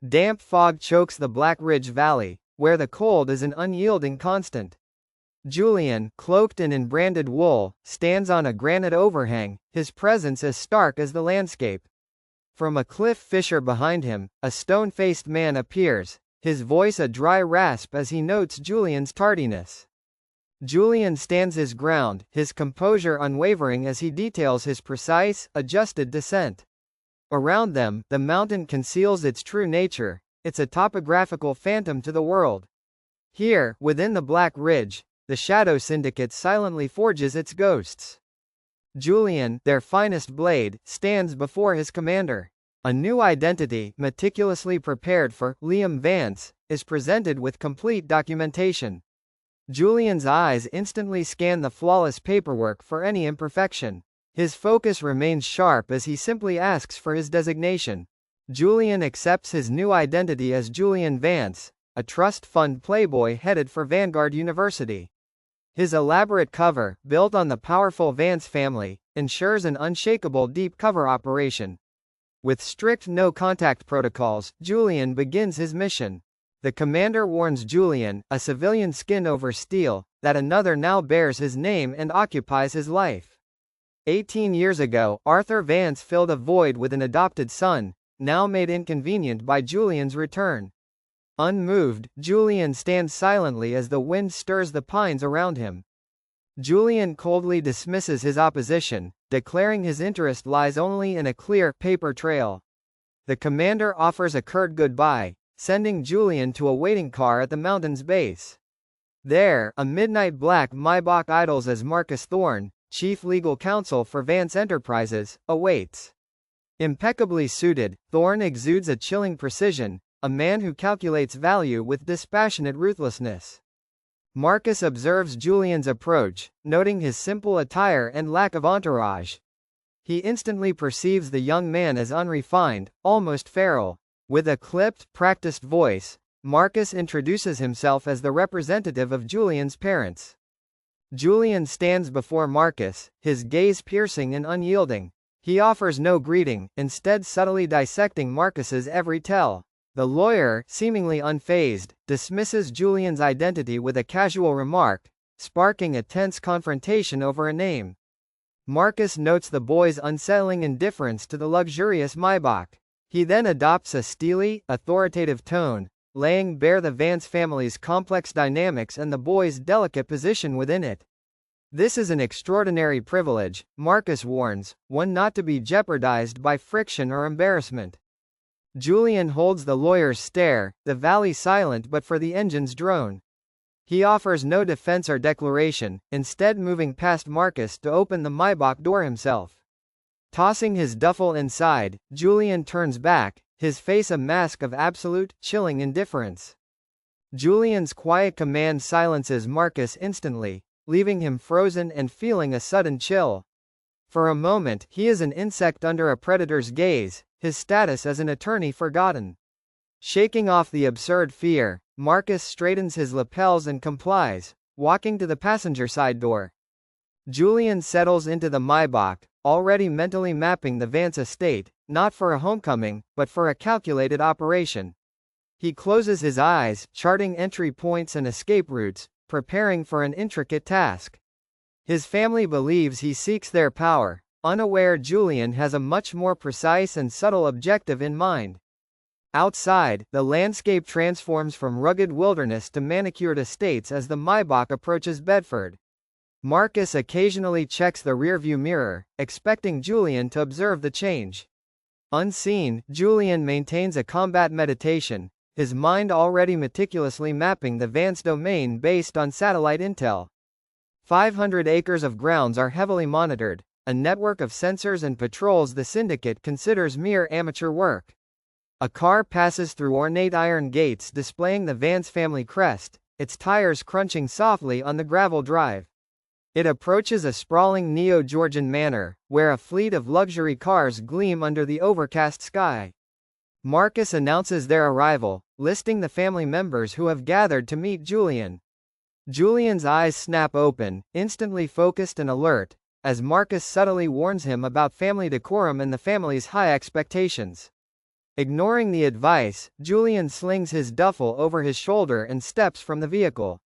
Damp fog chokes the Black Ridge Valley, where the cold is an unyielding constant. Julian, cloaked in branded wool, stands on a granite overhang, his presence as stark as the landscape. From a cliff fissure behind him, a stone-faced man appears, his voice a dry rasp as he notes Julian's tardiness. Julian stands his ground, his composure unwavering as he details his precise, adjusted descent. Around them, the mountain conceals its true nature, it's a topographical phantom to the world. Here, within the Black Ridge, the Shadow Syndicate silently forges its ghosts. Julian, their finest blade, stands before his commander. A new identity, meticulously prepared for Julian Vance, is presented with complete documentation. Julian's eyes instantly scan the flawless paperwork for any imperfection. His focus remains sharp as he simply asks for his designation. Julian accepts his new identity as Julian Vance, a trust fund playboy headed for Vanguard University. His elaborate cover, built on the powerful Vance family, ensures an unshakable deep cover operation. With strict no-contact protocols, Julian begins his mission. The commander warns Julian, a civilian skin over steel, that another now bears his name and occupies his life. 18 years ago, Arthur Vance filled a void with an adopted son, now made inconvenient by Julian's return. Unmoved, Julian stands silently as the wind stirs the pines around him. Julian coldly dismisses his opposition, declaring his interest lies only in a clear, paper trail. The commander offers a curt goodbye, sending Julian to a waiting car at the mountain's base. There, a midnight black Maybach idles as Marcus Thorne, chief legal counsel for Vance Enterprises, awaits. Impeccably suited, Thorne exudes a chilling precision, a man who calculates value with dispassionate ruthlessness. Marcus observes Julian's approach, noting his simple attire and lack of entourage. He instantly perceives the young man as unrefined, almost feral. With a clipped, practiced voice, Marcus introduces himself as the representative of Julian's parents. Julian stands before Marcus, his gaze piercing and unyielding. He offers no greeting, instead subtly dissecting Marcus's every tell. The lawyer, seemingly unfazed, dismisses Julian's identity with a casual remark, sparking a tense confrontation over a name. Marcus notes the boy's unsettling indifference to the luxurious Maybach. He then adopts a steely, authoritative tone, laying bare the Vance family's complex dynamics and the boy's delicate position within it. This is an extraordinary privilege, Marcus warns, one not to be jeopardized by friction or embarrassment. Julian holds the lawyer's stare, the valley silent but for the engine's drone. He offers no defense or declaration, instead moving past Marcus to open the Maybach door himself. Tossing his duffel inside, Julian turns back, his face a mask of absolute, chilling indifference. Julian's quiet command silences Marcus instantly, leaving him frozen and feeling a sudden chill. For a moment, he is an insect under a predator's gaze, his status as an attorney forgotten. Shaking off the absurd fear, Marcus straightens his lapels and complies, walking to the passenger side door. Julian settles into the Maybach, already mentally mapping the Vance estate, not for a homecoming, but for a calculated operation. He closes his eyes, charting entry points and escape routes, preparing for an intricate task. His family believes he seeks their power, unaware Julian has a much more precise and subtle objective in mind. Outside, the landscape transforms from rugged wilderness to manicured estates as the Maybach approaches Bedford. Marcus occasionally checks the rearview mirror, expecting Julian to observe the change. Unseen, Julian maintains a combat meditation, his mind already meticulously mapping the Vance domain based on satellite intel. 500 acres of grounds are heavily monitored, a network of sensors and patrols the syndicate considers mere amateur work. A car passes through ornate iron gates displaying the Vance family crest, its tires crunching softly on the gravel drive. It approaches a sprawling neo-Georgian manor, where a fleet of luxury cars gleam under the overcast sky. Marcus announces their arrival, listing the family members who have gathered to meet Julian. Julian's eyes snap open, instantly focused and alert, as Marcus subtly warns him about family decorum and the family's high expectations. Ignoring the advice, Julian slings his duffel over his shoulder and steps from the vehicle.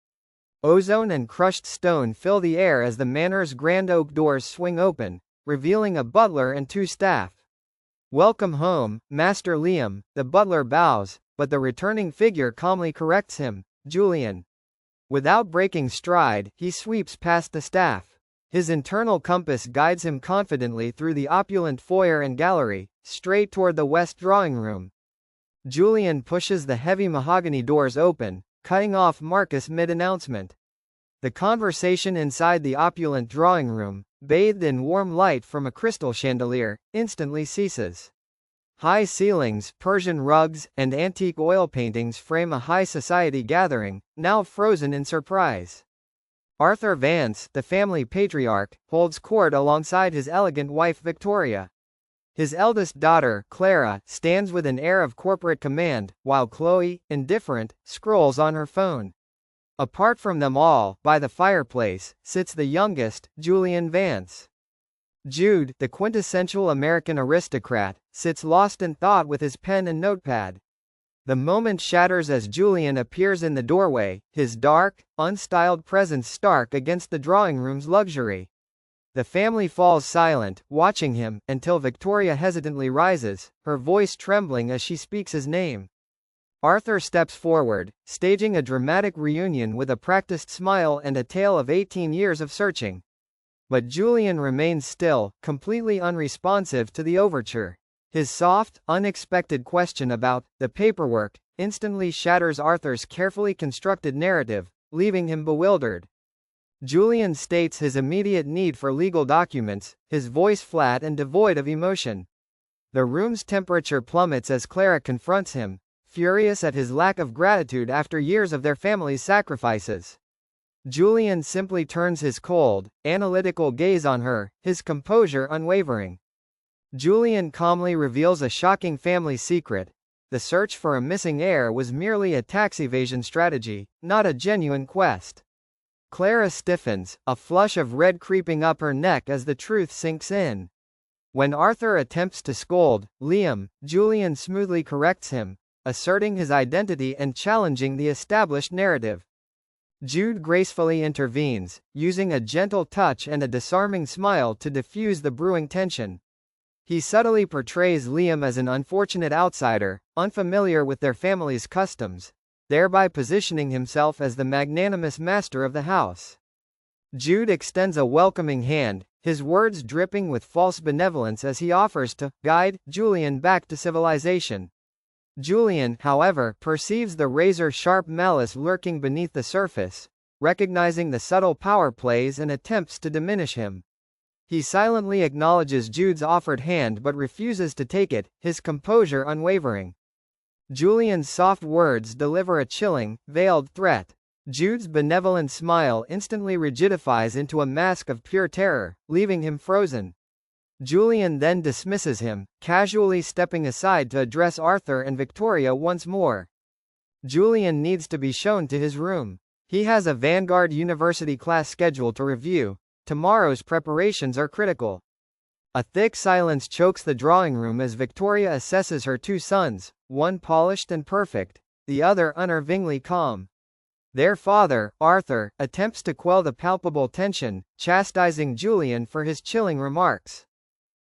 Ozone and crushed stone fill the air as the manor's grand oak doors swing open, revealing a butler and 2 staff. "Welcome home, Master Liam," the butler bows, but the returning figure calmly corrects him, "Julian." Without breaking stride, he sweeps past the staff. His internal compass guides him confidently through the opulent foyer and gallery, straight toward the west drawing room. Julian pushes the heavy mahogany doors open, cutting off Marcus mid-announcement. The conversation inside the opulent drawing room, bathed in warm light from a crystal chandelier, instantly ceases. High ceilings, Persian rugs, and antique oil paintings frame a high society gathering, now frozen in surprise. Arthur Vance, the family patriarch, holds court alongside his elegant wife Victoria. His eldest daughter, Clara, stands with an air of corporate command, while Chloe, indifferent, scrolls on her phone. Apart from them all, by the fireplace, sits the youngest, Julian Vance. Jude, the quintessential American aristocrat, sits lost in thought with his pen and notepad. The moment shatters as Julian appears in the doorway, his dark, unstyled presence stark against the drawing room's luxury. The family falls silent, watching him, until Victoria hesitantly rises, her voice trembling as she speaks his name. Arthur steps forward, staging a dramatic reunion with a practiced smile and a tale of 18 years of searching. But Julian remains still, completely unresponsive to the overture. His soft, unexpected question about the paperwork instantly shatters Arthur's carefully constructed narrative, leaving him bewildered. Julian states his immediate need for legal documents, his voice flat and devoid of emotion. The room's temperature plummets as Clara confronts him, furious at his lack of gratitude after years of their family's sacrifices. Julian simply turns his cold, analytical gaze on her, his composure unwavering. Julian calmly reveals a shocking family secret. The search for a missing heir was merely a tax evasion strategy, not a genuine quest. Clara stiffens, a flush of red creeping up her neck as the truth sinks in. When Arthur attempts to scold Liam, Julian smoothly corrects him, asserting his identity and challenging the established narrative. Jude gracefully intervenes, using a gentle touch and a disarming smile to diffuse the brewing tension. He subtly portrays Liam as an unfortunate outsider, unfamiliar with their family's customs, thereby positioning himself as the magnanimous master of the house. Jude extends a welcoming hand, his words dripping with false benevolence as he offers to guide Julian back to civilization. Julian, however, perceives the razor-sharp malice lurking beneath the surface, recognizing the subtle power plays and attempts to diminish him. He silently acknowledges Jude's offered hand but refuses to take it, his composure unwavering. Julian's soft words deliver a chilling, veiled threat. Jude's benevolent smile instantly rigidifies into a mask of pure terror, leaving him frozen. Julian then dismisses him, casually stepping aside to address Arthur and Victoria once more. Julian needs to be shown to his room. He has a Vanguard University class schedule to review. Tomorrow's preparations are critical. A thick silence chokes the drawing room as Victoria assesses her 2 sons, one polished and perfect, the other unnervingly calm. Their father, Arthur, attempts to quell the palpable tension, chastising Julian for his chilling remarks.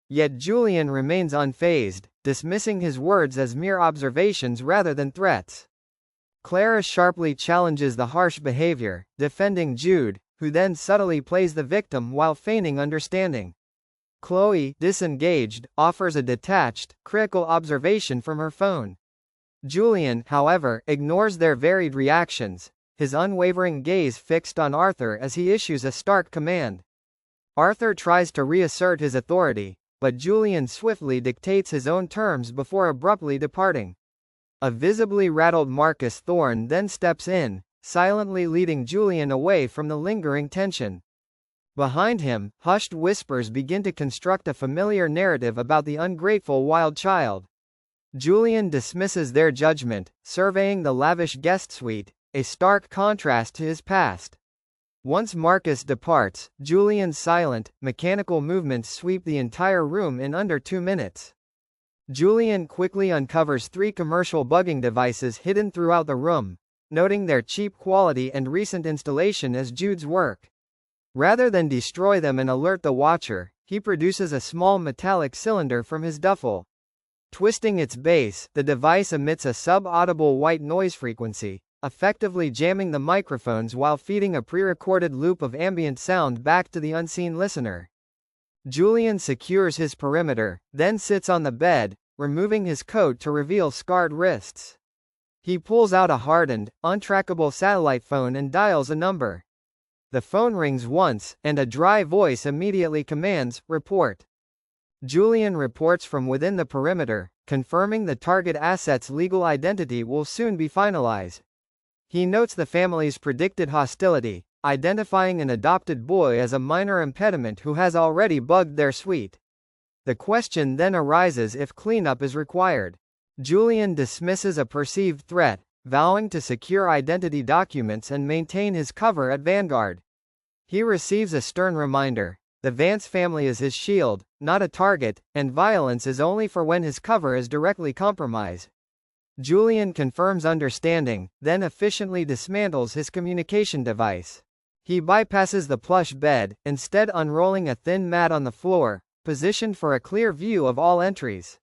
Yet Julian remains unfazed, dismissing his words as mere observations rather than threats. Clara sharply challenges the harsh behavior, defending Jude, who then subtly plays the victim while feigning understanding. Chloe, disengaged, offers a detached, critical observation from her phone. Julian, however, ignores their varied reactions, his unwavering gaze fixed on Arthur as he issues a stark command. Arthur tries to reassert his authority, but Julian swiftly dictates his own terms before abruptly departing. A visibly rattled Marcus Thorne then steps in, silently leading Julian away from the lingering tension. Behind him, hushed whispers begin to construct a familiar narrative about the ungrateful wild child. Julian dismisses their judgment, surveying the lavish guest suite, a stark contrast to his past. Once Marcus departs, Julian's silent, mechanical movements sweep the entire room in under 2 minutes. Julian quickly uncovers 3 commercial bugging devices hidden throughout the room, noting their cheap quality and recent installation as Jude's work. Rather than destroy them and alert the watcher, he produces a small metallic cylinder from his duffel. Twisting its base, the device emits a sub-audible white noise frequency, effectively jamming the microphones while feeding a pre-recorded loop of ambient sound back to the unseen listener. Julian secures his perimeter, then sits on the bed, removing his coat to reveal scarred wrists. He pulls out a hardened, untrackable satellite phone and dials a number. The phone rings once, and a dry voice immediately commands, "Report." Julian reports from within the perimeter, confirming the target asset's legal identity will soon be finalized. He notes the family's predicted hostility, identifying an adopted boy as a minor impediment who has already bugged their suite. The question then arises if cleanup is required. Julian dismisses a perceived threat, vowing to secure identity documents and maintain his cover at Vanguard. He receives a stern reminder: the Vance family is his shield, not a target, and violence is only for when his cover is directly compromised. Julian confirms understanding, then efficiently dismantles his communication device. He bypasses the plush bed, instead unrolling a thin mat on the floor, positioned for a clear view of all entries.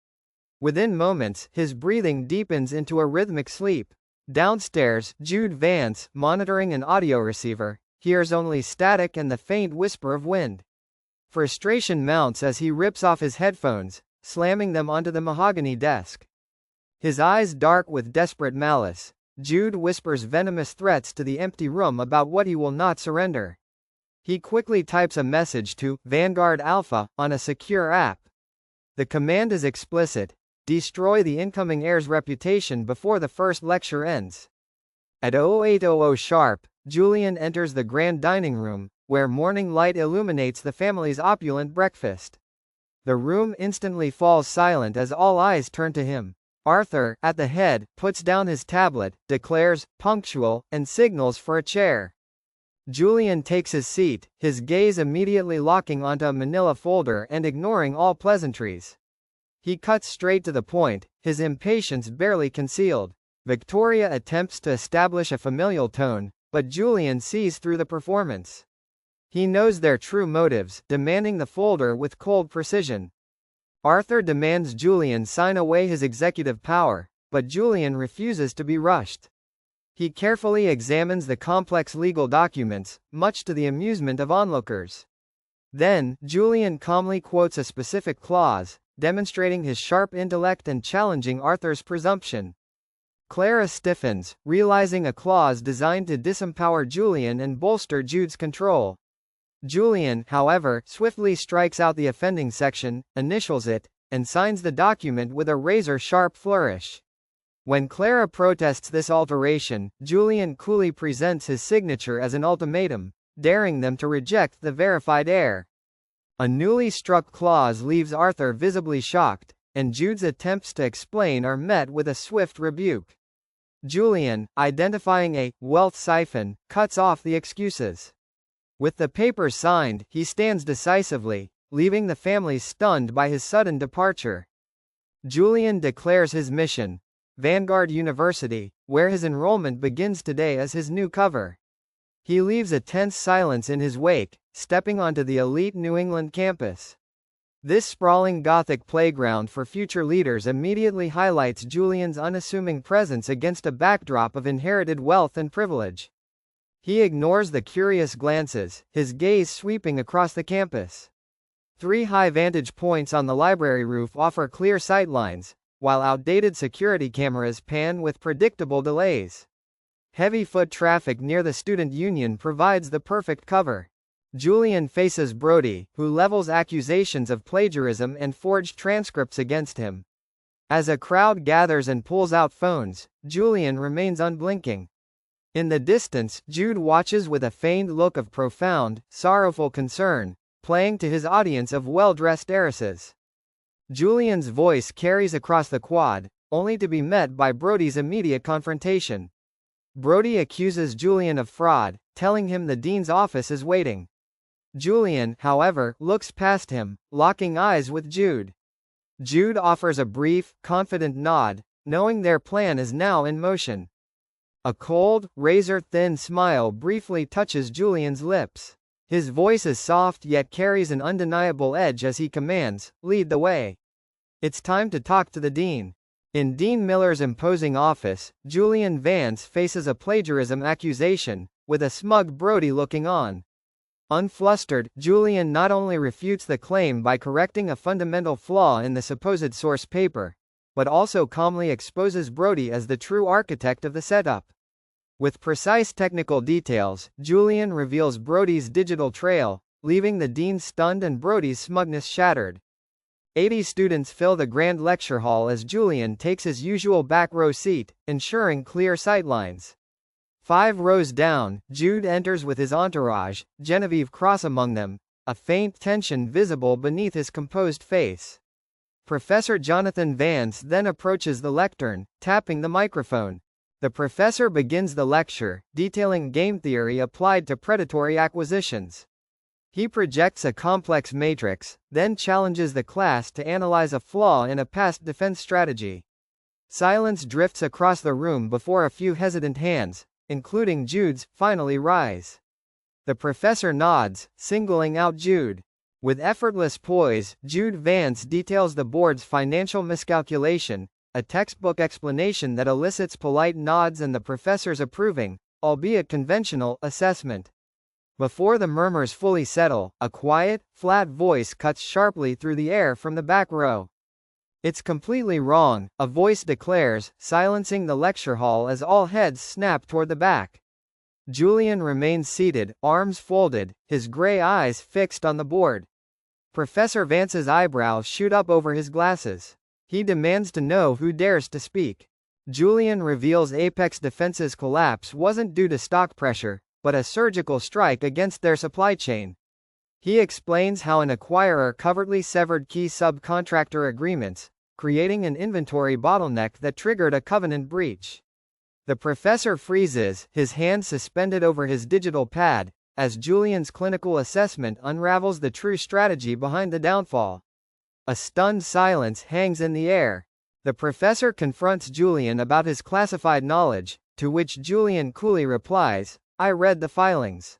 Within moments, his breathing deepens into a rhythmic sleep. Downstairs, Jude Vance, monitoring an audio receiver, hears only static and the faint whisper of wind. Frustration mounts as he rips off his headphones, slamming them onto the mahogany desk. His eyes dark with desperate malice, Jude whispers venomous threats to the empty room about what he will not surrender. He quickly types a message to Vanguard Alpha on a secure app. The command is explicit: destroy the incoming heir's reputation before the first lecture ends. At 0800 sharp, Julian enters the grand dining room, where morning light illuminates the family's opulent breakfast. The room instantly falls silent as all eyes turn to him. Arthur, at the head, puts down his tablet, declares, "punctual," and signals for a chair. Julian takes his seat, his gaze immediately locking onto a manila folder and ignoring all pleasantries. He cuts straight to the point, his impatience barely concealed. Victoria attempts to establish a familial tone, but Julian sees through the performance. He knows their true motives, demanding the folder with cold precision. Arthur demands Julian sign away his executive power, but Julian refuses to be rushed. He carefully examines the complex legal documents, much to the amusement of onlookers. Then, Julian calmly quotes a specific clause, demonstrating his sharp intellect and challenging Arthur's presumption. Clara stiffens, realizing a clause designed to disempower Julian and bolster Jude's control. Julian, however, swiftly strikes out the offending section, initials it, and signs the document with a razor-sharp flourish. When Clara protests this alteration, Julian coolly presents his signature as an ultimatum, daring them to reject the verified heir. A newly struck clause leaves Arthur visibly shocked, and Jude's attempts to explain are met with a swift rebuke. Julian, identifying a wealth siphon, cuts off the excuses. With the papers signed, he stands decisively, leaving the family stunned by his sudden departure. Julian declares his mission: Vanguard University, where his enrollment begins today as his new cover. He leaves a tense silence in his wake, stepping onto the elite New England campus. This sprawling Gothic playground for future leaders immediately highlights Julian's unassuming presence against a backdrop of inherited wealth and privilege. He ignores the curious glances, his gaze sweeping across the campus. 3 high vantage points on the library roof offer clear sightlines, while outdated security cameras pan with predictable delays. Heavy foot traffic near the student union provides the perfect cover. Julian faces Brody, who levels accusations of plagiarism and forged transcripts against him. As a crowd gathers and pulls out phones, Julian remains unblinking. In the distance, Jude watches with a feigned look of profound, sorrowful concern, playing to his audience of well-dressed heiresses. Julian's voice carries across the quad, only to be met by Brody's immediate confrontation. Brody accuses Julian of fraud, telling him the dean's office is waiting. Julian, however, looks past him, locking eyes with Jude. Jude offers a brief, confident nod, knowing their plan is now in motion. A cold, razor-thin smile briefly touches Julian's lips. His voice is soft yet carries an undeniable edge as he commands, "Lead the way." It's time to talk to the dean. In Dean Miller's imposing office, Julian Vance faces a plagiarism accusation, with a smug Brody looking on. Unflustered, Julian not only refutes the claim by correcting a fundamental flaw in the supposed source paper, but also calmly exposes Brody as the true architect of the setup. With precise technical details, Julian reveals Brody's digital trail, leaving the dean stunned and Brody's smugness shattered. 80 students fill the grand lecture hall as Julian takes his usual back row seat, ensuring clear sightlines. 5 rows down, Jude enters with his entourage, Genevieve Cross among them, a faint tension visible beneath his composed face. Professor Jonathan Vance then approaches the lectern, tapping the microphone. The professor begins the lecture, detailing game theory applied to predatory acquisitions. He projects a complex matrix, then challenges the class to analyze a flaw in a past defense strategy. Silence drifts across the room before a few hesitant hands, including Jude's, finally rise. The professor nods, singling out Jude. With effortless poise, Jude Vance details the board's financial miscalculation, a textbook explanation that elicits polite nods and the professor's approving, albeit conventional, assessment. Before the murmurs fully settle, a quiet, flat voice cuts sharply through the air from the back row. "It's completely wrong," a voice declares, silencing the lecture hall as all heads snap toward the back. Julian remains seated, arms folded, his gray eyes fixed on the board. Professor Vance's eyebrows shoot up over his glasses. He demands to know who dares to speak. Julian reveals Apex Defense's collapse wasn't due to stock pressure, but a surgical strike against their supply chain. He explains how an acquirer covertly severed key subcontractor agreements, creating an inventory bottleneck that triggered a covenant breach. The professor freezes, his hand suspended over his digital pad, as Julian's clinical assessment unravels the true strategy behind the downfall. A stunned silence hangs in the air. The professor confronts Julian about his classified knowledge, to which Julian coolly replies, "I read the filings."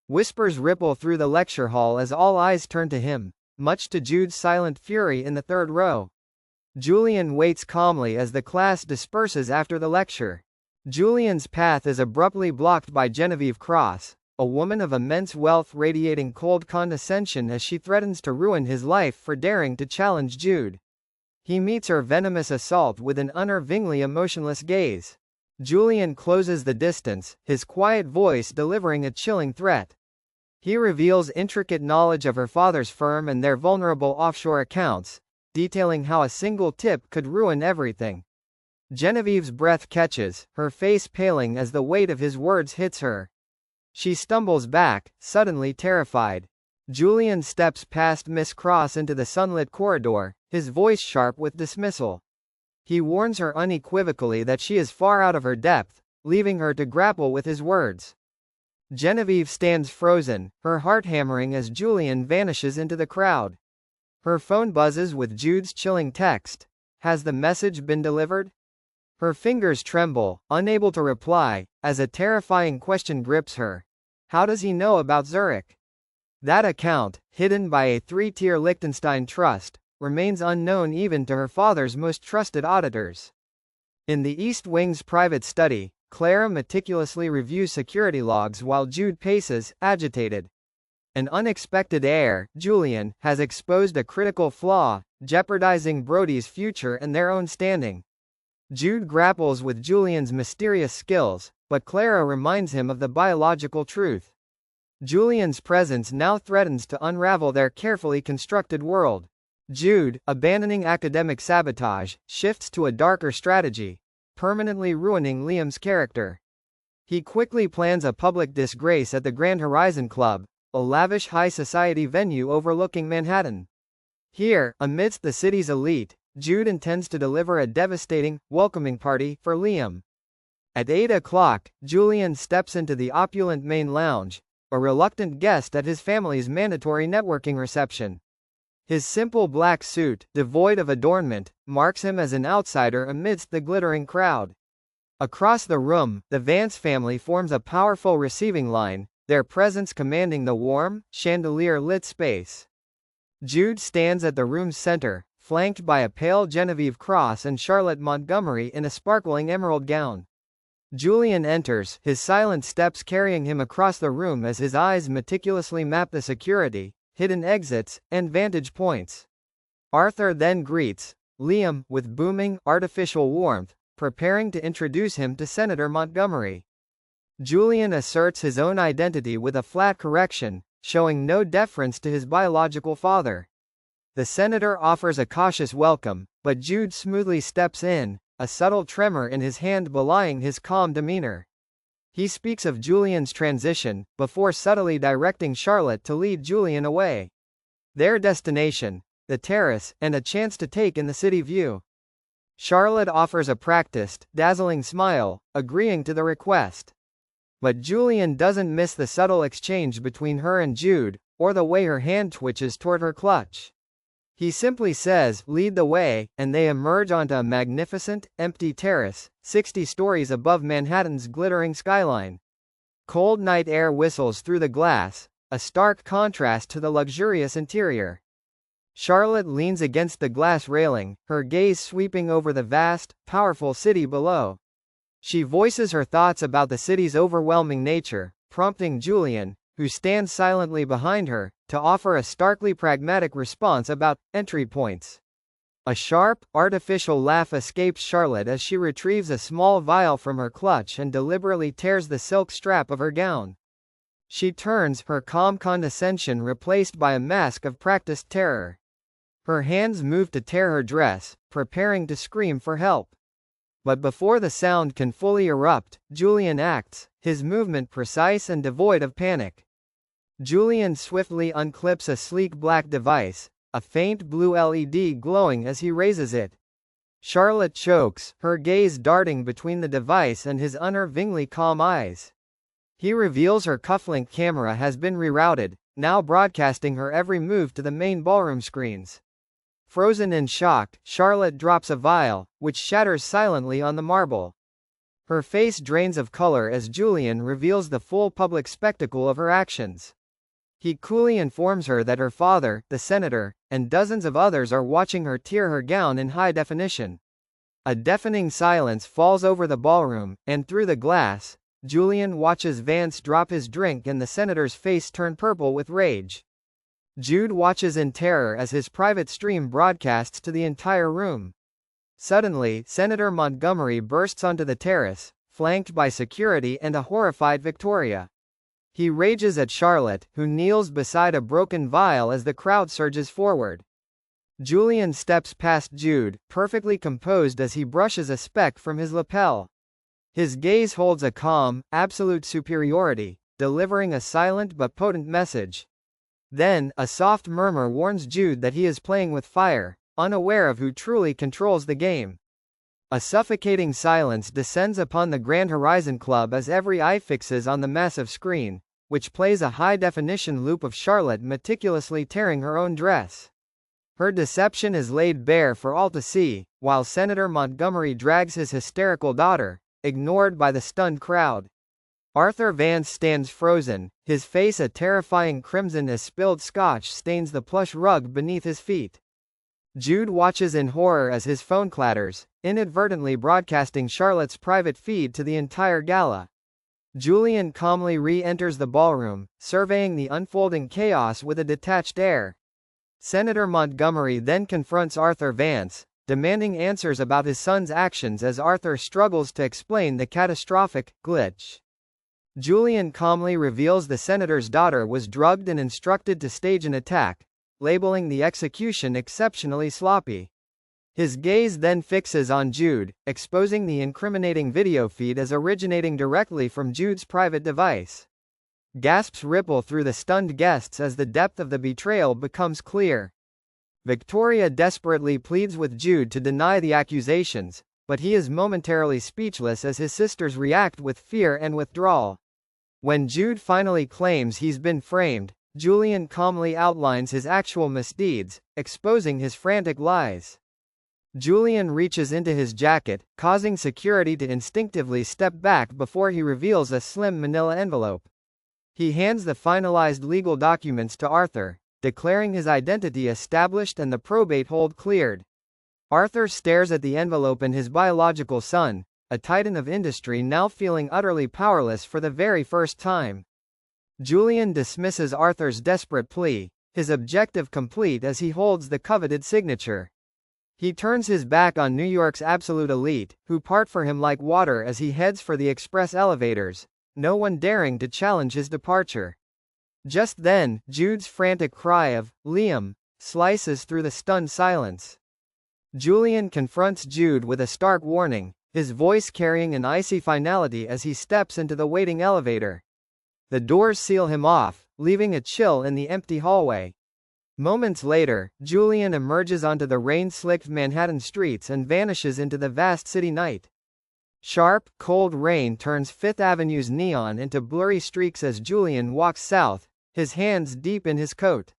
Whispers ripple through the lecture hall as all eyes turn to him, much to Jude's silent fury in the third row. Julian waits calmly as the class disperses after the lecture. Julian's path is abruptly blocked by Genevieve Cross, a woman of immense wealth radiating cold condescension as she threatens to ruin his life for daring to challenge Jude. He meets her venomous assault with an unnervingly emotionless gaze. Julian closes the distance, his quiet voice delivering a chilling threat. He reveals intricate knowledge of her father's firm and their vulnerable offshore accounts, detailing how a single tip could ruin everything. Genevieve's breath catches, her face paling as the weight of his words hits her. She stumbles back, suddenly terrified. Julian steps past Miss Cross into the sunlit corridor, his voice sharp with dismissal. He warns her unequivocally that she is far out of her depth, leaving her to grapple with his words. Genevieve stands frozen, her heart hammering as Julian vanishes into the crowd. Her phone buzzes with Jude's chilling text. Has the message been delivered? Her fingers tremble, unable to reply, as a terrifying question grips her. How does he know about Zurich? That account, hidden by a 3-tier Liechtenstein trust, remains unknown even to her father's most trusted auditors. In the East Wing's private study, Clara meticulously reviews security logs while Jude paces, agitated. An unexpected heir, Julian, has exposed a critical flaw, jeopardizing Brody's future and their own standing. Jude grapples with Julian's mysterious skills, but Clara reminds him of the biological truth. Julian's presence now threatens to unravel their carefully constructed world. Jude, abandoning academic sabotage, shifts to a darker strategy, permanently ruining Liam's character. He quickly plans a public disgrace at the Grand Horizon Club, a lavish high society venue overlooking Manhattan. Here, amidst the city's elite, Jude intends to deliver a devastating, welcoming party for Liam. At 8 o'clock, Julian steps into the opulent main lounge, a reluctant guest at his family's mandatory networking reception. His simple black suit, devoid of adornment, marks him as an outsider amidst the glittering crowd. Across the room, the Vance family forms a powerful receiving line, their presence commanding the warm, chandelier-lit space. Jude stands at the room's center, flanked by a pale Genevieve cross and Charlotte Montgomery in a sparkling emerald gown. Julian enters, his silent steps carrying him across the room as his eyes meticulously map the security, hidden exits, and vantage points. Arthur then greets Liam with booming, artificial warmth, preparing to introduce him to Senator Montgomery. Julian asserts his own identity with a flat correction, showing no deference to his biological father. The senator offers a cautious welcome, but Jude smoothly steps in, a subtle tremor in his hand belying his calm demeanor. He speaks of Julian's transition, before subtly directing Charlotte to lead Julian away. Their destination, the terrace, and a chance to take in the city view. Charlotte offers a practiced, dazzling smile, agreeing to the request. But Julian doesn't miss the subtle exchange between her and Jude, or the way her hand twitches toward her clutch. He simply says, "Lead the way," and they emerge onto a magnificent, empty terrace, 60 stories above Manhattan's glittering skyline. Cold night air whistles through the glass, a stark contrast to the luxurious interior. Charlotte leans against the glass railing, her gaze sweeping over the vast, powerful city below. She voices her thoughts about the city's overwhelming nature, prompting Julian, who stands silently behind her, to offer a starkly pragmatic response about entry points. A sharp, artificial laugh escapes Charlotte as she retrieves a small vial from her clutch and deliberately tears the silk strap of her gown. She turns, her calm condescension replaced by a mask of practiced terror. Her hands move to tear her dress, preparing to scream for help. But before the sound can fully erupt, Julian acts, his movement precise and devoid of panic. Julian swiftly unclips a sleek black device, a faint blue LED glowing as he raises it. Charlotte chokes, her gaze darting between the device and his unnervingly calm eyes. He reveals her cufflink camera has been rerouted, now broadcasting her every move to the main ballroom screens. Frozen and shocked, Charlotte drops a vial, which shatters silently on the marble. Her face drains of color as Julian reveals the full public spectacle of her actions. He coolly informs her that her father, the senator, and dozens of others are watching her tear her gown in high definition. A deafening silence falls over the ballroom, and through the glass, Julian watches Vance drop his drink and the senator's face turn purple with rage. Jude watches in terror as his private stream broadcasts to the entire room. Suddenly, Senator Montgomery bursts onto the terrace, flanked by security and a horrified Victoria. He rages at Charlotte, who kneels beside a broken vial as the crowd surges forward. Julian steps past Jude, perfectly composed as he brushes a speck from his lapel. His gaze holds a calm, absolute superiority, delivering a silent but potent message. Then, a soft murmur warns Jude that he is playing with fire, unaware of who truly controls the game. A suffocating silence descends upon the Grand Horizon Club as every eye fixes on the massive screen, which plays a high-definition loop of Charlotte meticulously tearing her own dress. Her deception is laid bare for all to see, while Senator Montgomery drags his hysterical daughter, ignored by the stunned crowd. Arthur Vance stands frozen, his face a terrifying crimson as spilled scotch stains the plush rug beneath his feet. Jude watches in horror as his phone clatters, inadvertently broadcasting Charlotte's private feed to the entire gala. Julian calmly re-enters the ballroom, surveying the unfolding chaos with a detached air. Senator Montgomery then confronts Arthur Vance, demanding answers about his son's actions as Arthur struggles to explain the catastrophic glitch. Julian calmly reveals the senator's daughter was drugged and instructed to stage an attack, labeling the execution exceptionally sloppy. His gaze then fixes on Jude, exposing the incriminating video feed as originating directly from Jude's private device. Gasps ripple through the stunned guests as the depth of the betrayal becomes clear. Victoria desperately pleads with Jude to deny the accusations, but he is momentarily speechless as his sisters react with fear and withdrawal. When Jude finally claims he's been framed, Julian calmly outlines his actual misdeeds, exposing his frantic lies. Julian reaches into his jacket, causing security to instinctively step back before he reveals a slim manila envelope. He hands the finalized legal documents to Arthur, declaring his identity established and the probate hold cleared. Arthur stares at the envelope and his biological son, a titan of industry now feeling utterly powerless for the very first time. Julian dismisses Arthur's desperate plea, his objective complete as he holds the coveted signature. He turns his back on New York's absolute elite, who part for him like water as he heads for the express elevators, no one daring to challenge his departure. Just then, Jude's frantic cry of, "Liam," slices through the stunned silence. Julian confronts Jude with a stark warning, his voice carrying an icy finality as he steps into the waiting elevator. The doors seal him off, leaving a chill in the empty hallway. Moments later, Julian emerges onto the rain-slicked Manhattan streets and vanishes into the vast city night. Sharp, cold rain turns Fifth Avenue's neon into blurry streaks as Julian walks south, his hands deep in his coat.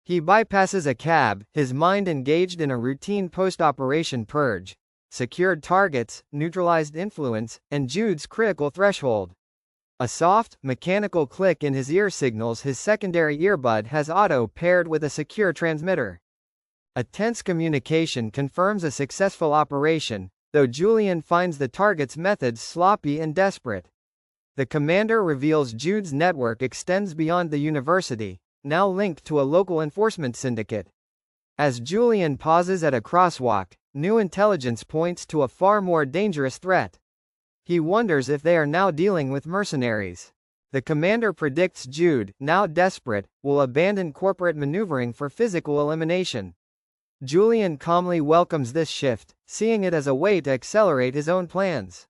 He bypasses a cab, his mind engaged in a routine post-operation purge, secured targets, neutralized influence, and Jude's critical threshold. A soft, mechanical click in his ear signals his secondary earbud has auto-paired with a secure transmitter. A tense communication confirms a successful operation, though Julian finds the target's methods sloppy and desperate. The commander reveals Jude's network extends beyond the university, now linked to a local enforcement syndicate. As Julian pauses at a crosswalk, new intelligence points to a far more dangerous threat. He wonders if they are now dealing with mercenaries. The commander predicts Jude, now desperate, will abandon corporate maneuvering for physical elimination. Julian calmly welcomes this shift, seeing it as a way to accelerate his own plans.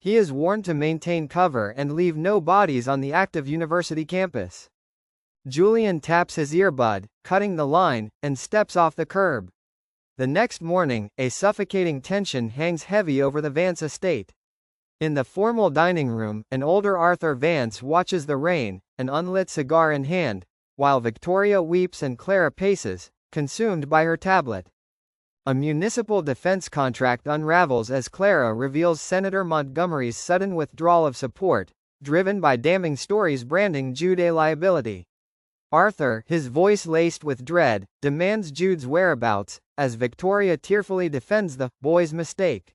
He is warned to maintain cover and leave no bodies on the active university campus. Julian taps his earbud, cutting the line, and steps off the curb. The next morning, a suffocating tension hangs heavy over the Vance estate. In the formal dining room, an older Arthur Vance watches the rain, an unlit cigar in hand, while Victoria weeps and Clara paces, consumed by her tablet. A municipal defense contract unravels as Clara reveals Senator Montgomery's sudden withdrawal of support, driven by damning stories branding Jude a liability. Arthur, his voice laced with dread, demands Jude's whereabouts, as Victoria tearfully defends the boy's mistake.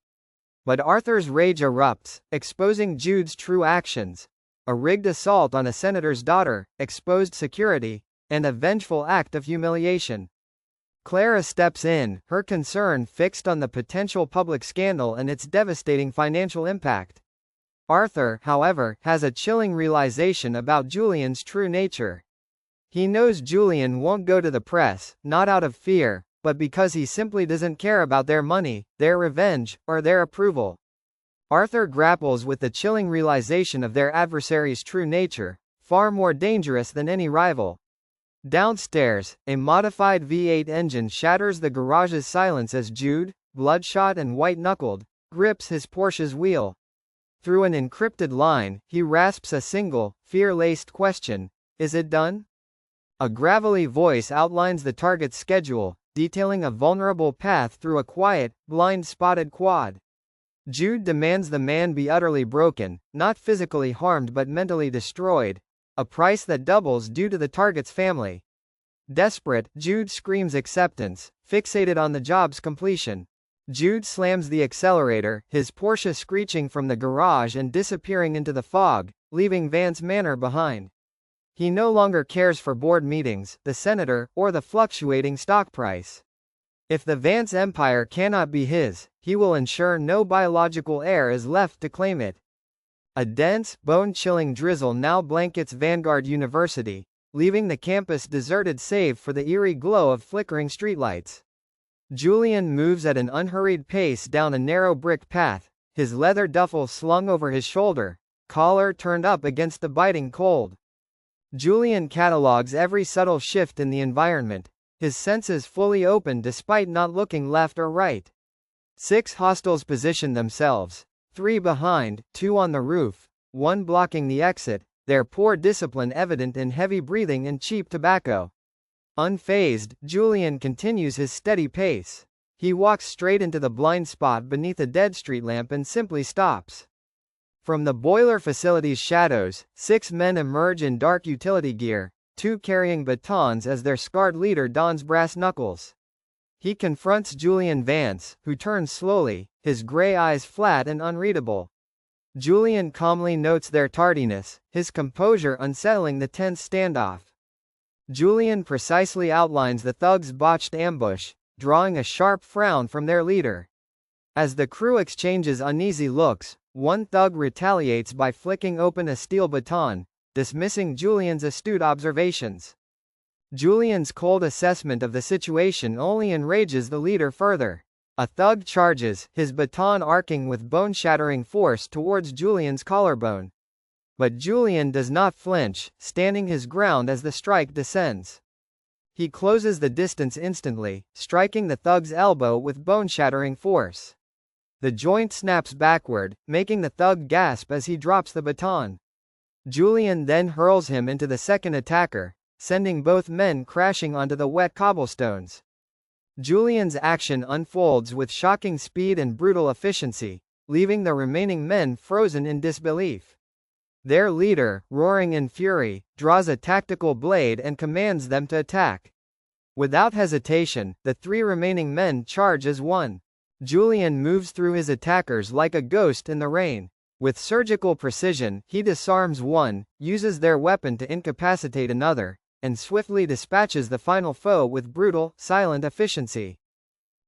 But Arthur's rage erupts, exposing Jude's true actions: a rigged assault on a senator's daughter, exposed security, and a vengeful act of humiliation. Clara steps in, her concern fixed on the potential public scandal and its devastating financial impact. Arthur, however, has a chilling realization about Julian's true nature. He knows Julian won't go to the press, not out of fear, but because he simply doesn't care about their money, their revenge, or their approval. Arthur grapples with the chilling realization of their adversary's true nature, far more dangerous than any rival. Downstairs, a modified V8 engine shatters the garage's silence as Jude, bloodshot and white-knuckled, grips his Porsche's wheel. Through an encrypted line, he rasps a single, fear-laced question: "Is it done?" A gravelly voice outlines the target's schedule, detailing a vulnerable path through a quiet, blind-spotted quad. Jude demands the man be utterly broken, not physically harmed but mentally destroyed, a price that doubles due to the target's family. Desperate, Jude screams acceptance, fixated on the job's completion. Jude slams the accelerator, his Porsche screeching from the garage and disappearing into the fog, leaving Vance Manor behind. He no longer cares for board meetings, the senator, or the fluctuating stock price. If the Vance empire cannot be his, he will ensure no biological heir is left to claim it. A dense, bone-chilling drizzle now blankets Vanguard University, leaving the campus deserted save for the eerie glow of flickering streetlights. Julian moves at an unhurried pace down a narrow brick path, his leather duffel slung over his shoulder, collar turned up against the biting cold. Julian catalogues every subtle shift in the environment, his senses fully open despite not looking left or right. 6 hostiles position themselves, 3 behind, 2 on the roof, 1 blocking the exit, their poor discipline evident in heavy breathing and cheap tobacco. Unfazed, Julian continues his steady pace. He walks straight into the blind spot beneath a dead street lamp and simply stops. From the boiler facility's shadows, 6 men emerge in dark utility gear, 2 carrying batons as their scarred leader dons brass knuckles. He confronts Julian Vance, who turns slowly, his gray eyes flat and unreadable. Julian calmly notes their tardiness, his composure unsettling the tense standoff. Julian precisely outlines the thugs' botched ambush, drawing a sharp frown from their leader. As the crew exchanges uneasy looks, one thug retaliates by flicking open a steel baton, dismissing Julian's astute observations. Julian's cold assessment of the situation only enrages the leader further. A thug charges, his baton arcing with bone-shattering force towards Julian's collarbone. But Julian does not flinch, standing his ground as the strike descends. He closes the distance instantly, striking the thug's elbow with bone-shattering force. The joint snaps backward, making the thug gasp as he drops the baton. Julian then hurls him into the second attacker, sending both men crashing onto the wet cobblestones. Julian's action unfolds with shocking speed and brutal efficiency, leaving the remaining men frozen in disbelief. Their leader, roaring in fury, draws a tactical blade and commands them to attack. Without hesitation, the 3 remaining men charge as one. Julian moves through his attackers like a ghost in the rain. With surgical precision, he disarms one, uses their weapon to incapacitate another, and swiftly dispatches the final foe with brutal, silent efficiency.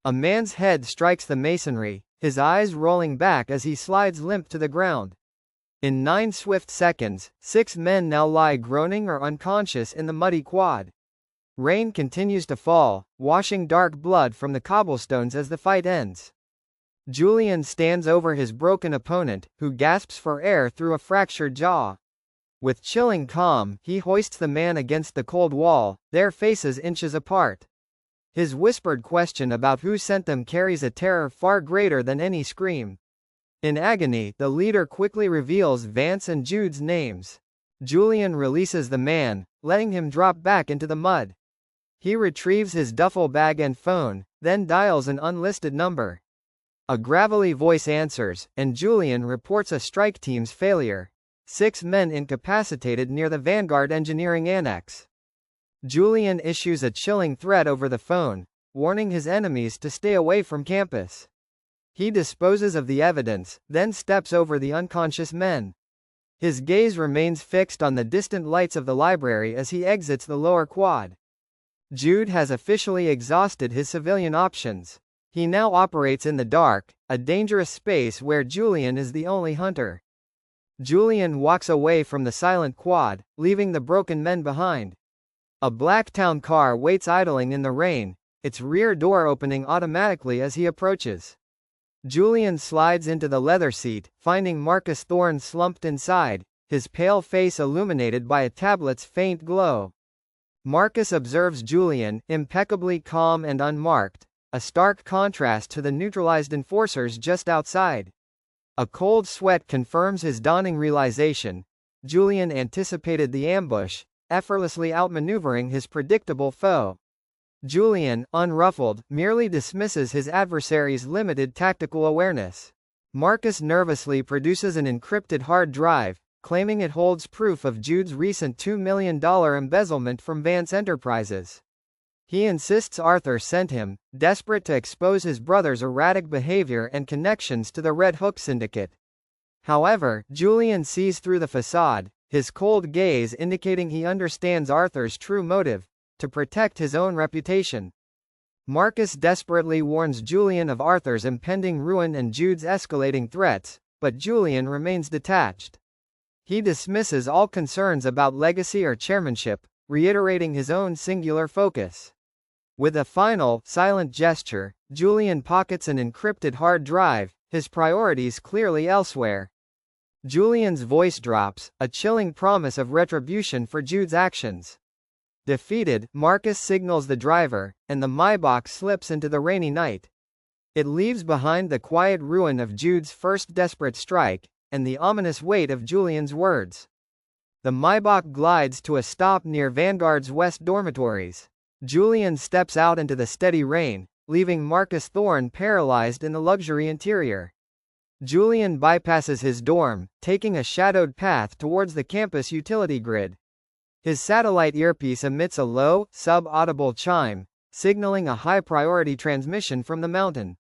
A man's head strikes the masonry, his eyes rolling back as he slides limp to the ground. In 9 swift seconds, 6 men now lie groaning or unconscious in the muddy quad. Rain continues to fall, washing dark blood from the cobblestones as the fight ends. Julian stands over his broken opponent, who gasps for air through a fractured jaw. With chilling calm, he hoists the man against the cold wall, their faces inches apart. His whispered question about who sent them carries a terror far greater than any scream. In agony, the leader quickly reveals Vance and Jude's names. Julian releases the man, letting him drop back into the mud. He retrieves his duffel bag and phone, then dials an unlisted number. A gravelly voice answers, and Julian reports a strike team's failure. 6 men incapacitated near the Vanguard Engineering Annex. Julian issues a chilling threat over the phone, warning his enemies to stay away from campus. He disposes of the evidence, then steps over the unconscious men. His gaze remains fixed on the distant lights of the library as he exits the lower quad. Jude has officially exhausted his civilian options. He now operates in the dark, a dangerous space where Julian is the only hunter. Julian walks away from the silent quad, leaving the broken men behind. A black town car waits idling in the rain, its rear door opening automatically as he approaches. Julian slides into the leather seat, finding Marcus Thorne slumped inside, his pale face illuminated by a tablet's faint glow. Marcus observes Julian, impeccably calm and unmarked, a stark contrast to the neutralized enforcers just outside. A cold sweat confirms his dawning realization. Julian anticipated the ambush, effortlessly outmaneuvering his predictable foe. Julian, unruffled, merely dismisses his adversary's limited tactical awareness. Marcus nervously produces an encrypted hard drive, claiming it holds proof of Jude's recent $2 million embezzlement from Vance Enterprises. He insists Arthur sent him, desperate to expose his brother's erratic behavior and connections to the Red Hook syndicate. However, Julian sees through the facade, his cold gaze indicating he understands Arthur's true motive: to protect his own reputation. Marcus desperately warns Julian of Arthur's impending ruin and Jude's escalating threats, but Julian remains detached. He dismisses all concerns about legacy or chairmanship, reiterating his own singular focus. With a final, silent gesture, Julian pockets an encrypted hard drive, his priorities clearly elsewhere. Julian's voice drops, a chilling promise of retribution for Jude's actions. Defeated, Marcus signals the driver, and the Maybach slips into the rainy night. It leaves behind the quiet ruin of Jude's first desperate strike, and the ominous weight of Julian's words. The Maybach glides to a stop near Vanguard's west dormitories. Julian steps out into the steady rain, leaving Marcus Thorne paralyzed in the luxury interior. Julian bypasses his dorm, taking a shadowed path towards the campus utility grid. His satellite earpiece emits a low, sub-audible chime, signaling a high-priority transmission from the mountain.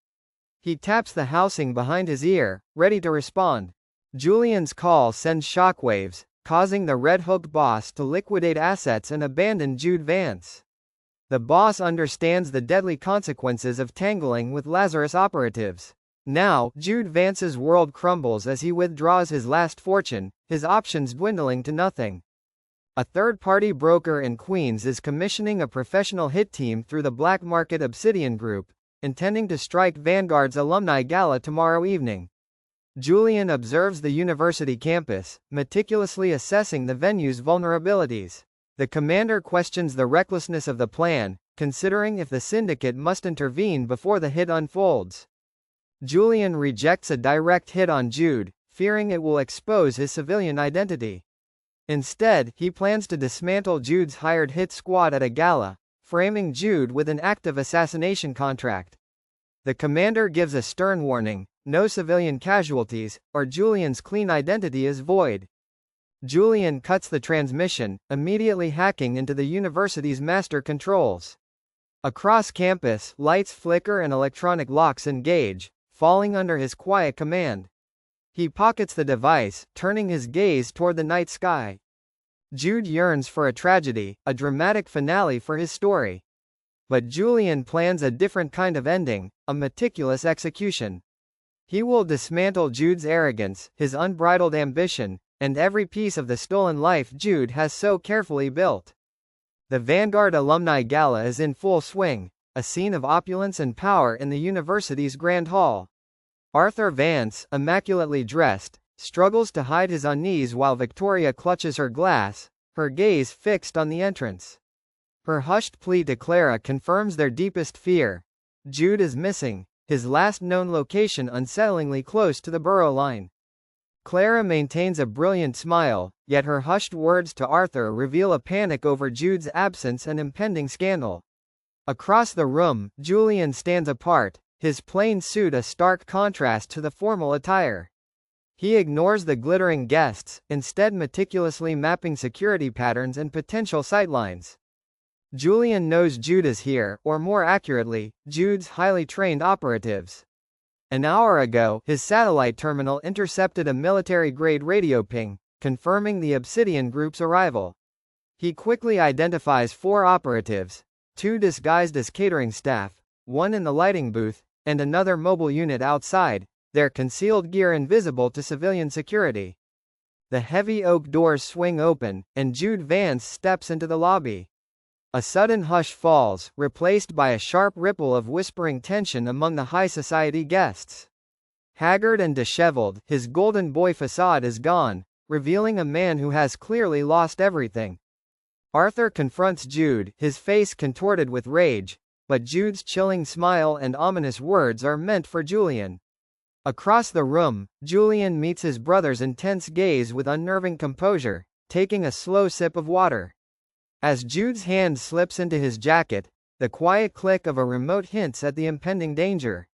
He taps the housing behind his ear, ready to respond. Julian's call sends shockwaves, causing the Red Hook boss to liquidate assets and abandon Jude Vance. The boss understands the deadly consequences of tangling with Lazarus operatives. Now, Jude Vance's world crumbles as he withdraws his last fortune, his options dwindling to nothing. A third-party broker in Queens is commissioning a professional hit team through the black market Obsidian Group, intending to strike Vanguard's alumni gala tomorrow evening. Julian observes the university campus, meticulously assessing the venue's vulnerabilities. The commander questions the recklessness of the plan, considering if the syndicate must intervene before the hit unfolds. Julian rejects a direct hit on Jude, fearing it will expose his civilian identity. Instead, he plans to dismantle Jude's hired hit squad at a gala, framing Jude with an active assassination contract. The commander gives a stern warning: no civilian casualties, or Julian's clean identity is void. Julian cuts the transmission, immediately hacking into the university's master controls. Across campus, lights flicker and electronic locks engage, falling under his quiet command. He pockets the device, turning his gaze toward the night sky. Jude yearns for a tragedy, a dramatic finale for his story. But Julian plans a different kind of ending, a meticulous execution. He will dismantle Jude's arrogance, his unbridled ambition, and every piece of the stolen life Jude has so carefully built. The Vanguard Alumni Gala is in full swing, a scene of opulence and power in the university's Grand Hall. Arthur Vance, immaculately dressed, struggles to hide his unease while Victoria clutches her glass, her gaze fixed on the entrance. Her hushed plea to Clara confirms their deepest fear. Jude is missing, his last known location unsettlingly close to the borough line. Clara maintains a brilliant smile, yet her hushed words to Arthur reveal a panic over Jude's absence and impending scandal. Across the room, Julian stands apart, his plain suit a stark contrast to the formal attire. He ignores the glittering guests, instead meticulously mapping security patterns and potential sightlines. Julian knows Jude is here, or more accurately, Jude's highly trained operatives. An hour ago, his satellite terminal intercepted a military-grade radio ping, confirming the Obsidian Group's arrival. He quickly identifies 4 operatives, 2 disguised as catering staff, 1 in the lighting booth, and another mobile unit outside, their concealed gear invisible to civilian security. The heavy oak doors swing open, and Jude Vance steps into the lobby. A sudden hush falls, replaced by a sharp ripple of whispering tension among the high society guests. Haggard and disheveled, his golden boy facade is gone, revealing a man who has clearly lost everything. Arthur confronts Jude, his face contorted with rage, but Jude's chilling smile and ominous words are meant for Julian. Across the room, Julian meets his brother's intense gaze with unnerving composure, taking a slow sip of water. As Jude's hand slips into his jacket, the quiet click of a remote hints at the impending danger.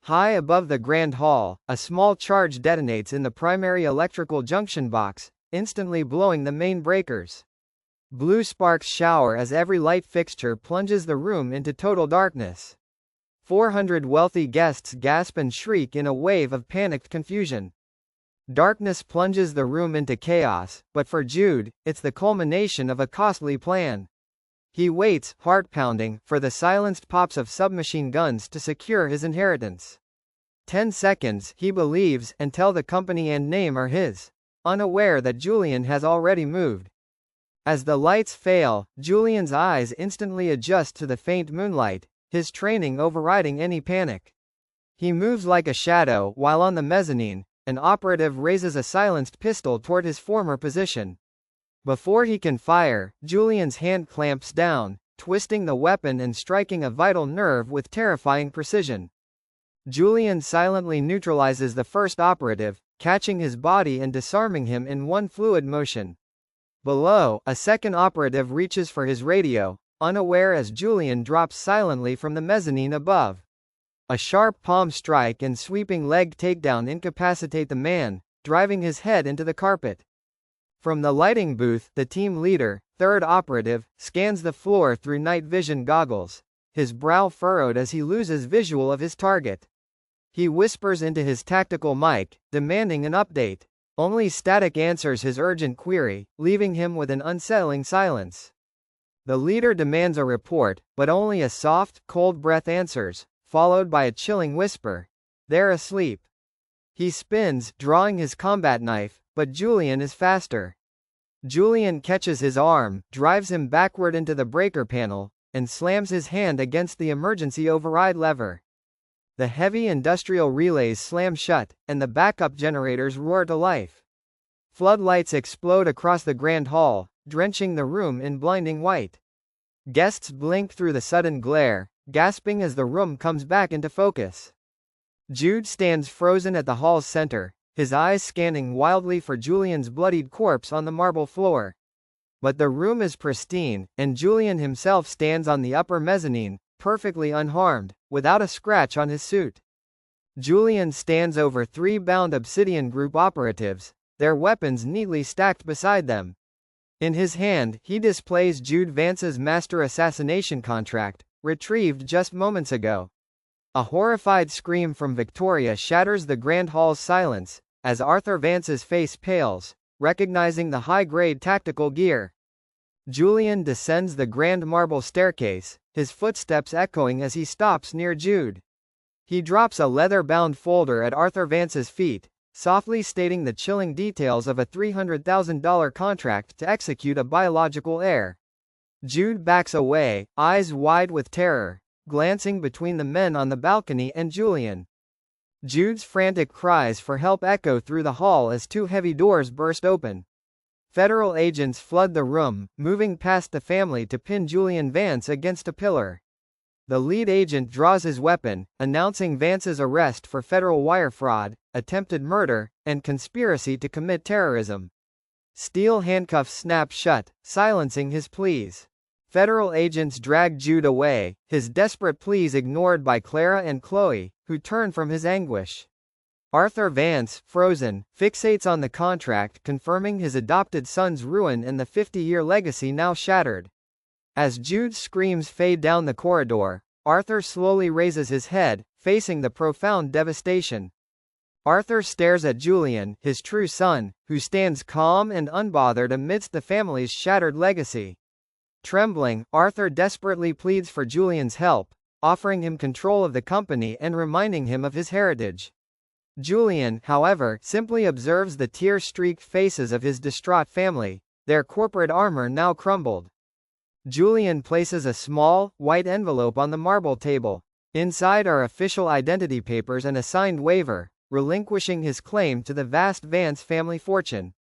High above the Grand Hall, a small charge detonates in the primary electrical junction box, instantly blowing the main breakers. Blue sparks shower as every light fixture plunges the room into total darkness. 400 wealthy guests gasp and shriek in a wave of panicked confusion. Darkness plunges the room into chaos, but for Jude, it's the culmination of a costly plan. He waits, heart-pounding, for the silenced pops of submachine guns to secure his inheritance. 10 seconds, he believes, until the company and name are his, unaware that Julian has already moved. As the lights fail, Julian's eyes instantly adjust to the faint moonlight, his training overriding any panic. He moves like a shadow, while on the mezzanine, an operative raises a silenced pistol toward his former position. Before he can fire, Julian's hand clamps down, twisting the weapon and striking a vital nerve with terrifying precision. Julian silently neutralizes the first operative, catching his body and disarming him in one fluid motion. Below, a second operative reaches for his radio, unaware as Julian drops silently from the mezzanine above. A sharp palm strike and sweeping leg takedown incapacitate the man, driving his head into the carpet. From the lighting booth, the team leader, third operative, scans the floor through night vision goggles, his brow furrowed as he loses visual of his target. He whispers into his tactical mic, demanding an update. Only static answers his urgent query, leaving him with an unsettling silence. The leader demands a report, but only a soft, cold breath answers, followed by a chilling whisper. "They're asleep." He spins, drawing his combat knife, but Julian is faster. Julian catches his arm, drives him backward into the breaker panel, and slams his hand against the emergency override lever. The heavy industrial relays slam shut, and the backup generators roar to life. Floodlights explode across the grand hall, drenching the room in blinding white. Guests blink through the sudden glare, gasping as the room comes back into focus. Jude stands frozen at the hall's center, his eyes scanning wildly for Julian's bloodied corpse on the marble floor. But the room is pristine, and Julian himself stands on the upper mezzanine, perfectly unharmed, without a scratch on his suit. Julian stands over 3 bound Obsidian Group operatives, their weapons neatly stacked beside them. In his hand, he displays Jude Vance's master assassination contract, retrieved just moments ago. A horrified scream from Victoria shatters the grand hall's silence, as Arthur Vance's face pales, recognizing the high-grade tactical gear. Julian descends the grand marble staircase, his footsteps echoing as he stops near Jude. He drops a leather-bound folder at Arthur Vance's feet, softly stating the chilling details of a $300,000 contract to execute a biological heir. Jude backs away, eyes wide with terror, glancing between the men on the balcony and Julian. Jude's frantic cries for help echo through the hall as 2 heavy doors burst open. Federal agents flood the room, moving past the family to pin Julian Vance against a pillar. The lead agent draws his weapon, announcing Vance's arrest for federal wire fraud, attempted murder, and conspiracy to commit terrorism. Steel handcuffs snap shut, silencing his pleas. Federal agents drag Jude away, his desperate pleas ignored by Clara and Chloe, who turn from his anguish. Arthur Vance, frozen, fixates on the contract confirming his adopted son's ruin and the 50-year legacy now shattered. As Jude's screams fade down the corridor, Arthur slowly raises his head, facing the profound devastation. Arthur stares at Julian, his true son, who stands calm and unbothered amidst the family's shattered legacy. Trembling, Arthur desperately pleads for Julian's help, offering him control of the company and reminding him of his heritage. Julian, however, simply observes the tear-streaked faces of his distraught family, their corporate armor now crumbled. Julian places a small, white envelope on the marble table. Inside are official identity papers and a signed waiver, relinquishing his claim to the vast Vance family fortune.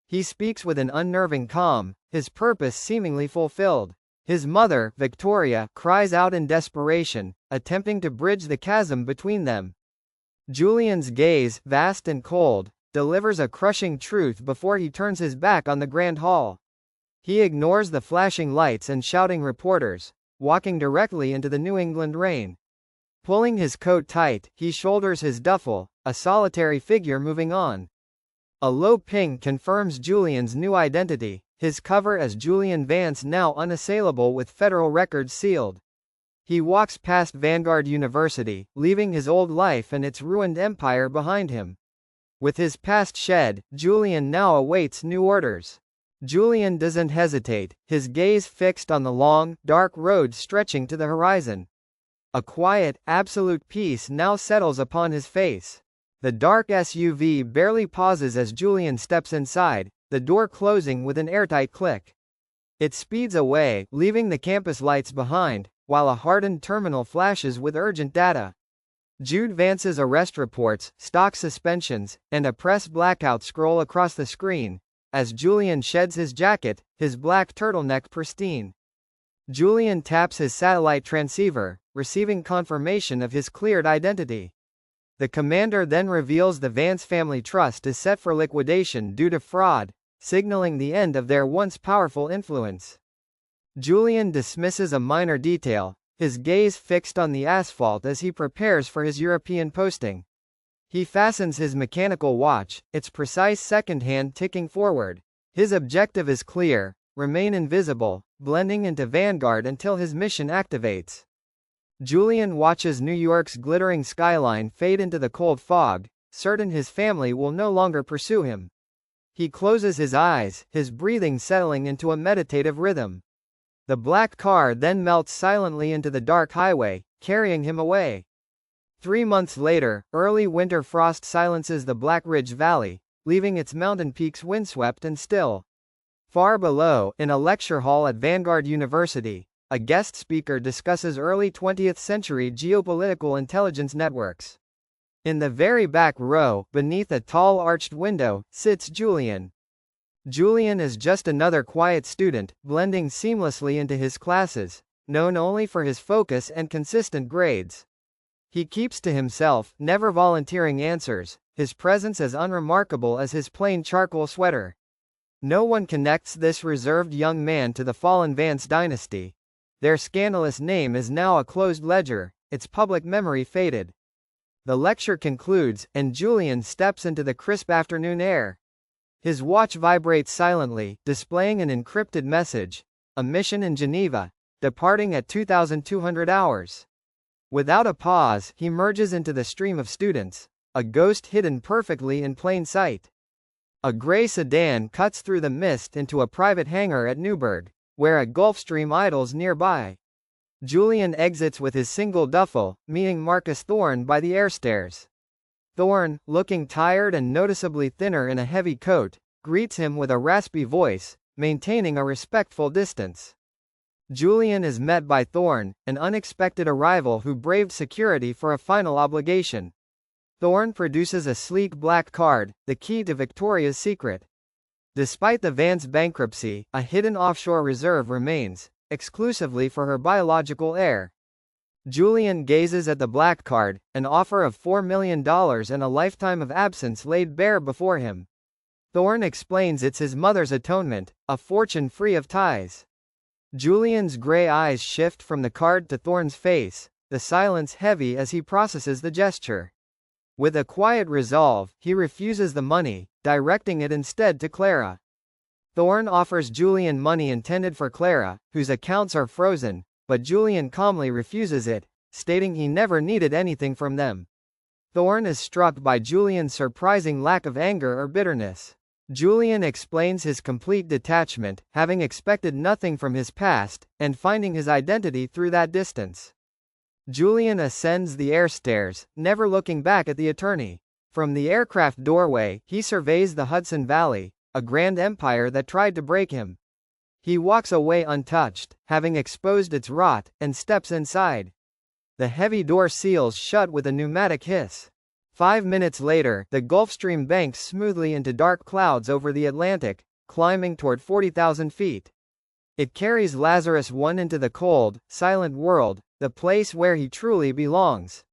He speaks with an unnerving calm, his purpose seemingly fulfilled. His mother, Victoria, cries out in desperation, attempting to bridge the chasm between them. Julian's gaze, vast and cold, delivers a crushing truth before he turns his back on the grand hall. He ignores the flashing lights and shouting reporters, walking directly into the New England rain. Pulling his coat tight, he shoulders his duffel, a solitary figure moving on. A low ping confirms Julian's new identity, his cover as Julian Vance now unassailable with federal records sealed. He walks past Vanguard University, leaving his old life and its ruined empire behind him. With his past shed, Julian now awaits new orders. Julian doesn't hesitate, his gaze fixed on the long, dark road stretching to the horizon. A quiet, absolute peace now settles upon his face. The dark SUV barely pauses as Julian steps inside, the door closing with an airtight click. It speeds away, leaving the campus lights behind, while a hardened terminal flashes with urgent data. Jude Vance's arrest reports, stock suspensions, and a press blackout scroll across the screen, as Julian sheds his jacket, his black turtleneck pristine. Julian taps his satellite transceiver, receiving confirmation of his cleared identity. The commander then reveals the Vance family trust is set for liquidation due to fraud, signaling the end of their once powerful influence. Julian dismisses a minor detail, his gaze fixed on the asphalt as he prepares for his European posting. He fastens his mechanical watch, its precise second hand ticking forward. His objective is clear: remain invisible, blending into Vanguard until his mission activates. Julian watches New York's glittering skyline fade into the cold fog, certain his family will no longer pursue him. He closes his eyes, his breathing settling into a meditative rhythm. The black car then melts silently into the dark highway, carrying him away. 3 months later, early winter frost silences the Black Ridge Valley, leaving its mountain peaks windswept and still. Far below, in a lecture hall at Vanguard University, a guest speaker discusses early 20th century geopolitical intelligence networks. In the very back row, beneath a tall arched window, sits Julian. Julian is just another quiet student, blending seamlessly into his classes, known only for his focus and consistent grades. He keeps to himself, never volunteering answers, his presence as unremarkable as his plain charcoal sweater. No one connects this reserved young man to the fallen Vance dynasty. Their scandalous name is now a closed ledger, its public memory faded. The lecture concludes, and Julian steps into the crisp afternoon air. His watch vibrates silently, displaying an encrypted message: a mission in Geneva, departing at 2200 hours. Without a pause, he merges into the stream of students, a ghost hidden perfectly in plain sight. A gray sedan cuts through the mist into a private hangar at Newburgh, where a Gulfstream idles nearby. Julian exits with his single duffel, meeting Marcus Thorne by the airstairs. Thorne, looking tired and noticeably thinner in a heavy coat, greets him with a raspy voice, maintaining a respectful distance. Julian is met by Thorne, an unexpected arrival who braved security for a final obligation. Thorne produces a sleek black card, the key to Victoria's Secret. Despite the Vance bankruptcy, a hidden offshore reserve remains, exclusively for her biological heir. Julian gazes at the black card, an offer of $4 million and a lifetime of absence laid bare before him. Thorne explains it's his mother's atonement, a fortune free of ties. Julian's gray eyes shift from the card to Thorne's face, the silence heavy as he processes the gesture. With a quiet resolve, he refuses the money, directing it instead to Clara. Thorne offers Julian money intended for Clara, whose accounts are frozen, but Julian calmly refuses it, stating he never needed anything from them. Thorne is struck by Julian's surprising lack of anger or bitterness. Julian explains his complete detachment, having expected nothing from his past, and finding his identity through that distance. Julian ascends the air stairs, never looking back at the attorney. From the aircraft doorway, he surveys the Hudson Valley, a grand empire that tried to break him. He walks away untouched, having exposed its rot, and steps inside. The heavy door seals shut with a pneumatic hiss. 5 minutes later, the Gulfstream banks smoothly into dark clouds over the Atlantic, climbing toward 40,000 feet. It carries Lazarus-One into the cold, silent world, the place where he truly belongs.